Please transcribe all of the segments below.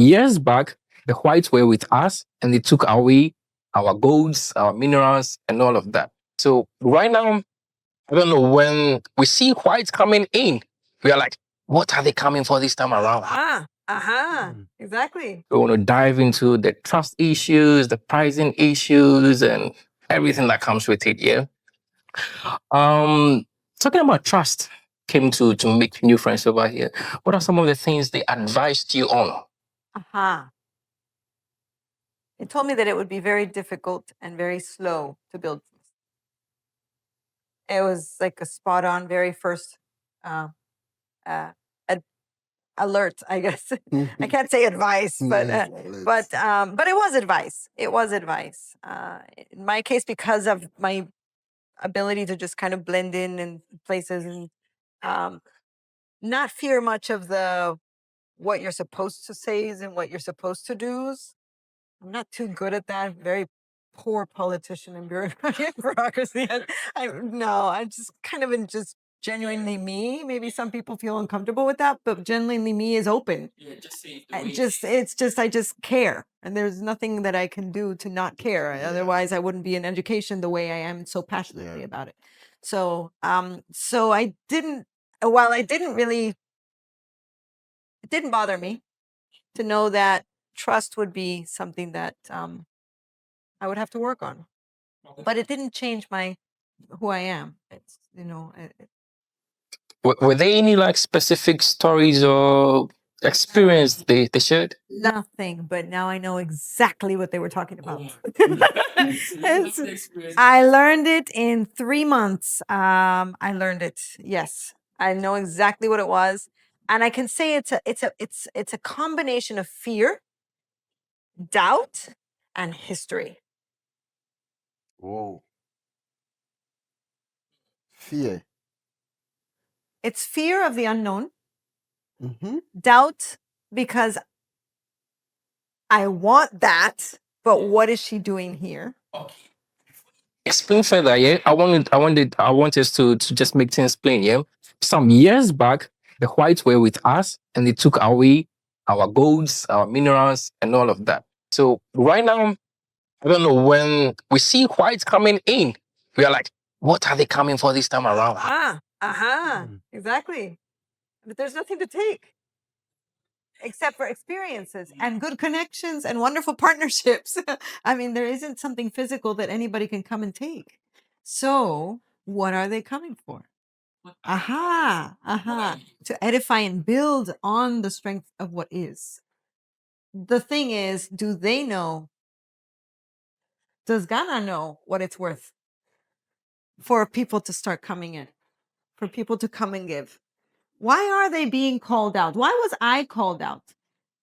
Years back, the whites were with us and they took away our golds, our minerals, and all of that. So right now, I don't know, when we see whites coming in, we are like, what are they coming for this time around? Exactly. We want to dive into the trust issues, the pricing issues, and everything that comes with it. Yeah. Talking about trust, came to make new friends over here. What are some of the things they advised you on? It told me that it would be very difficult and very slow to build. It was like a spot on, very first uh, uh, alert, I guess. I can't say advice, but it was advice. It was advice. In my case, because of my ability to just kind of blend in places and um, not fear much of the what you're supposed to say and what you're supposed to do. I'm not too good at that. Very poor politician and bureaucracy. I'm just kind of just genuinely me. Maybe some people feel uncomfortable with that, but genuinely me is open. I just care, and there's nothing that I can do to not care. Otherwise, I wouldn't be in education the way I am so passionately about it. So, so I didn't. While I didn't really, it didn't bother me to know that trust would be something that I would have to work on. But it didn't change who I am. It's Were there any like specific stories or experience they shared? nothing. But now I know exactly what they were talking about. I learned it in 3 months. I learned it. Yes, I know exactly what it was, and I can say it's a combination of fear, doubt, and history. Whoa. Fear. It's fear of the unknown, Mm-hmm. doubt because I want that, but what is she doing here? Explain further, yeah. I want us to just make things plain, yeah. Some years back, the whites were with us and they took away our golds, our minerals, and all of that. So right now, I don't know, when we see whites coming in, we are like, what are they coming for this time around? Exactly. But there's nothing to take except for experiences and good connections and wonderful partnerships. I mean, there isn't something physical that anybody can come and take. So, what are they coming for? To edify and build on the strength of what is. The thing is, do they know? Does Ghana know what it's worth for people to start coming in, for people to come and give? Why are they being called out? Why was I called out?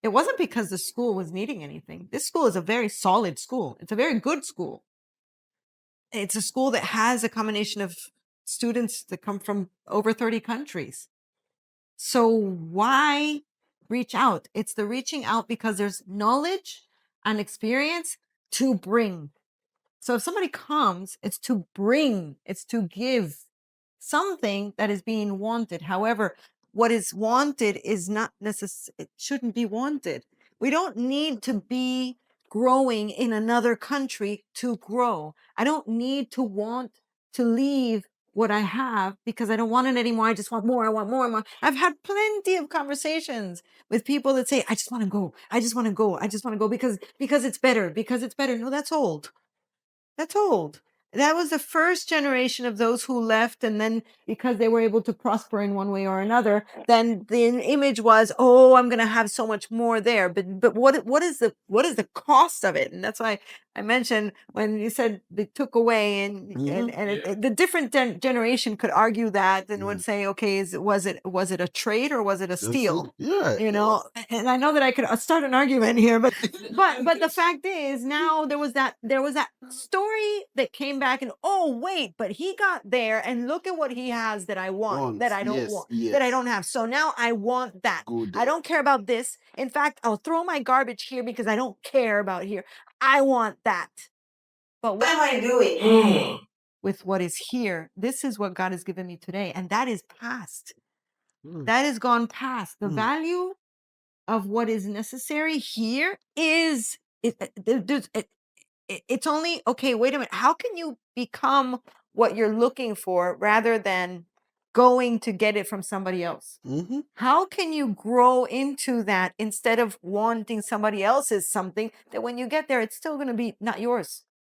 It wasn't because the school was needing anything. This school is a very solid school. It's a very good school. It's a school that has a combination of students that come from over 30 countries. So why reach out? It's the reaching out because there's knowledge and experience to bring. So if somebody comes, it's to bring, it's to give something that is being wanted. However, what is wanted is not necessary, it shouldn't be wanted. We don't need to be growing in another country to grow. I don't need to want to leave what I have because I don't want it anymore. I just want more. I want more and more. I've had plenty of conversations with people that say, I just want to go. I just want to go. I just want to go because it's better, because it's better. No, that's old. That's old. That was the first generation of those who left, and then because they were able to prosper in one way or another, then the image was, oh, I'm going to have so much more there. But what is the cost of it? And that's why I mentioned when you said they took away, and the different generation could argue that and would say, okay, was it a trade or was it a steal? Yeah. And I know that I could start an argument here, but the fact is, now there was that story that came back, and oh wait, but he got there, and look at what he has that I want, that I don't want, that I don't have. So now I want that. I don't care about this. In fact, I'll throw my garbage here because I don't care about here. I want that. But what am I doing with what is here? This is what God has given me today, and that is past. That is gone past. The value of what is necessary here is it's only okay. Wait a minute. How can you become what you're looking for rather than going to get it from somebody else? Mm-hmm. How can you grow into that instead of wanting somebody else's something that when you get there, it's still going to be not yours?